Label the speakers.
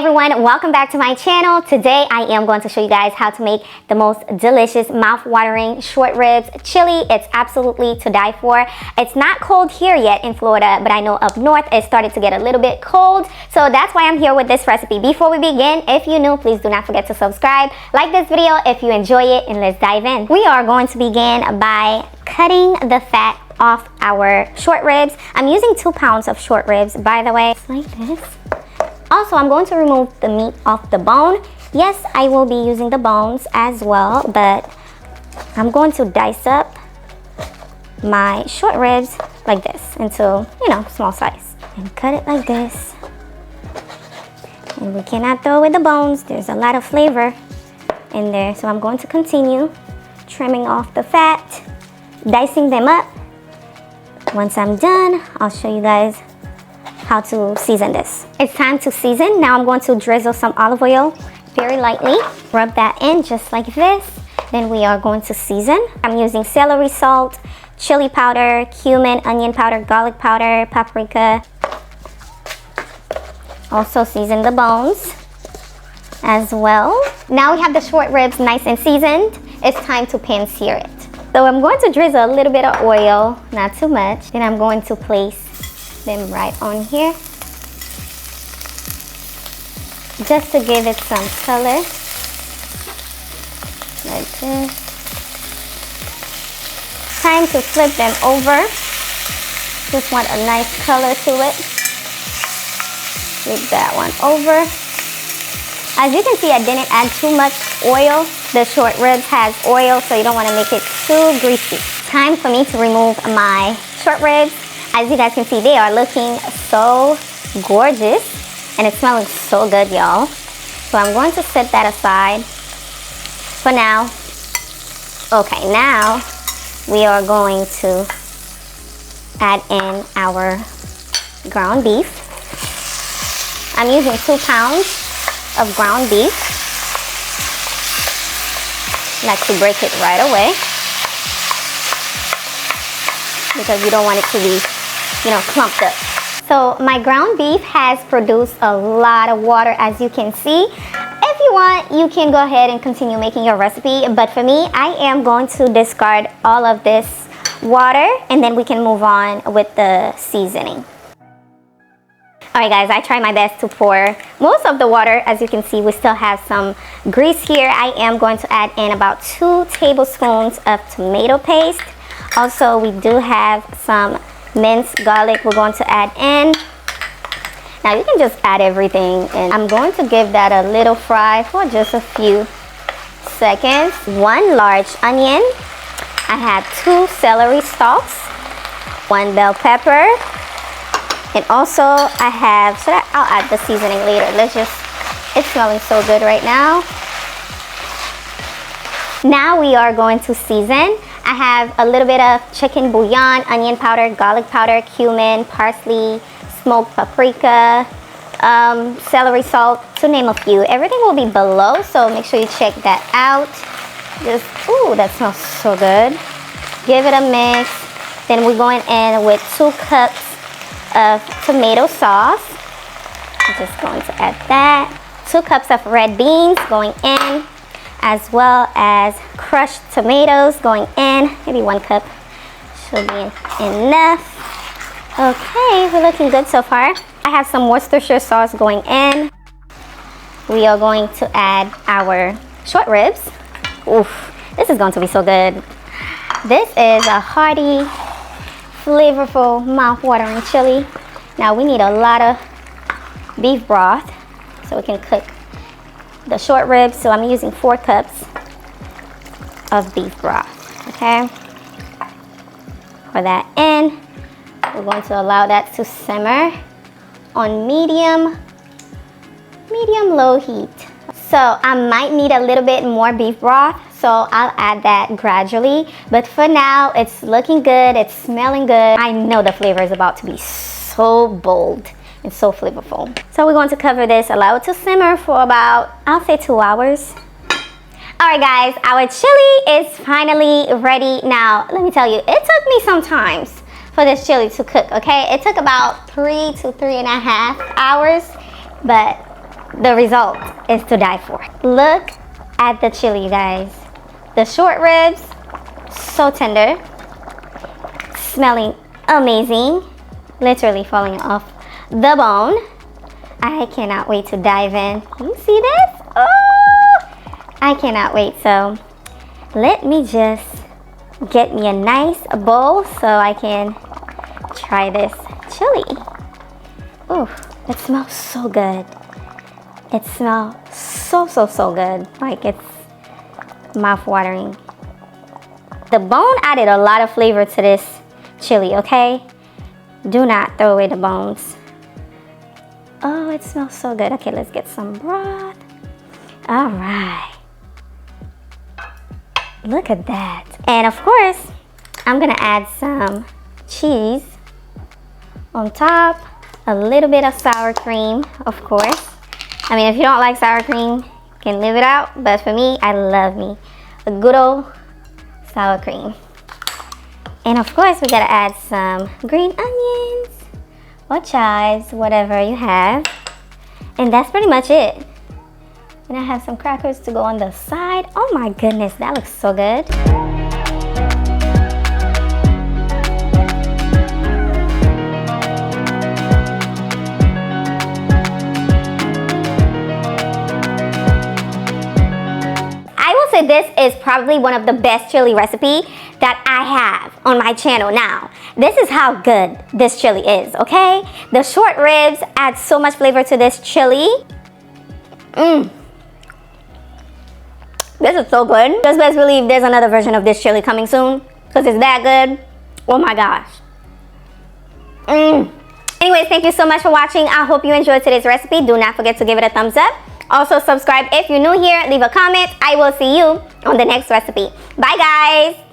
Speaker 1: everyone, welcome back to my channel. Today I am going to show you guys how to make the most delicious mouth-watering short ribs chili. It's absolutely to die for. It's not cold here yet in Florida, but I know up north it started to get a little bit cold, so that's why I'm here with this recipe. Before we begin, if you're new, please do not forget to subscribe, like this video if you enjoy it, and let's dive in. We are going to begin by cutting the fat off our short ribs. I'm using 2 pounds of short ribs, by the way, like this. Also, I'm going to remove the meat off the bone. Yes, I will be using the bones as well, but I'm going to dice up my short ribs like this into, small size. And cut it like this. And we cannot throw away the bones. There's a lot of flavor in there. So I'm going to continue trimming off the fat, dicing them up. Once I'm done, I'll show you guys how to season this. It's time to season. Now I'm going to drizzle some olive oil very lightly. Rub that in just like this. Then we are going to season. I'm using celery salt, chili powder, cumin, onion powder, garlic powder, paprika. Also season the bones as well. Now we have the short ribs nice and seasoned. It's time to pan sear it. So I'm going to drizzle a little bit of oil, not too much. Then I'm going to place them right on here, just to give it some color, like this. Time to flip them over. Just want a nice color to it. Flip that one over. As you can see, I didn't add too much oil. The short ribs has oil, so you don't want to make it too greasy. Time for me to remove my short ribs. As you guys can see, they are looking so gorgeous and it's smelling so good, y'all. So I'm going to set that aside for now. Okay, now we are going to add in our ground beef. I'm using 2 pounds of ground beef. I like to break it right away because you don't want it to be clumped up. So my ground beef has produced a lot of water, as you can see. If you want, you can go ahead and continue making your recipe, but for me, I am going to discard all of this water and then we can move on with the seasoning. Alright guys, I try my best to pour most of the water. As you can see, we still have some grease here. I am going to add in about 2 tablespoons of tomato paste. Also, we do have some minced garlic we're going to add in. Now you can just add everything, and I'm going to give that a little fry for just a few seconds. 1 large onion. I have 2 celery stalks, 1 bell pepper, and also I have, I'll add the seasoning later. It's smelling so good right now. Now we are going to season. I have a little bit of chicken bouillon, onion powder, garlic powder, cumin, parsley, smoked paprika, celery salt, to name a few. Everything will be below, so make sure you check that out. Ooh, that smells so good. Give it a mix. Then we're going in with 2 cups of tomato sauce. I'm just going to add that. 2 cups of red beans going in, as well as crushed tomatoes going in. Maybe 1 cup should be enough. Okay, we're looking good so far. I have some Worcestershire sauce going in. We are going to add our short ribs. Oof, this is going to be so good. This is a hearty, flavorful, mouth-watering chili. Now we need a lot of beef broth so we can cook the short ribs. So I'm using 4 cups of beef broth. Okay, pour that in. We're going to allow that to simmer on medium low heat. So I might need a little bit more beef broth, so I'll add that gradually. But for now, it's looking good, it's smelling good. I know the flavor is about to be so bold and so flavorful. So we're going to cover this, allow it to simmer for about, I'll say 2 hours. Alright guys, our chili is finally ready. Now, let me tell you, it took me some time for this chili to cook, okay? It took about 3 to 3.5 hours, but the result is to die for. Look at the chili, you guys. The short ribs, so tender, smelling amazing, literally falling off the bone. I cannot wait to dive in. You see this? Oh, I cannot wait. So let me just get me a nice bowl so I can try this chili. Ooh, it smells so good. It smells so good. Like, it's mouth-watering. The bone added a lot of flavor to this chili, okay? Do not throw away the bones. Oh, it smells so good. Okay, let's get some broth. All right. Look at that. And of course, I'm gonna add some cheese on top. A little bit of sour cream, of course. I mean, if you don't like sour cream, you can leave it out. But for me, I love me a good old sour cream. And of course, we gotta add some green onions or chives, whatever you have. And that's pretty much it. And I have some crackers to go on the side. Oh my goodness, that looks so good. This is probably one of the best chili recipe that I have on my channel now. This is how good this chili is, okay? The short ribs add so much flavor to this chili. This is so good. Just best believe there's another version of this chili coming soon because it's that good. Oh my gosh. Anyways, thank you so much for watching. I hope you enjoyed today's recipe. Do not forget to give it a thumbs up. Also subscribe if you're new here. Leave a comment. I will see you on the next recipe. Bye guys.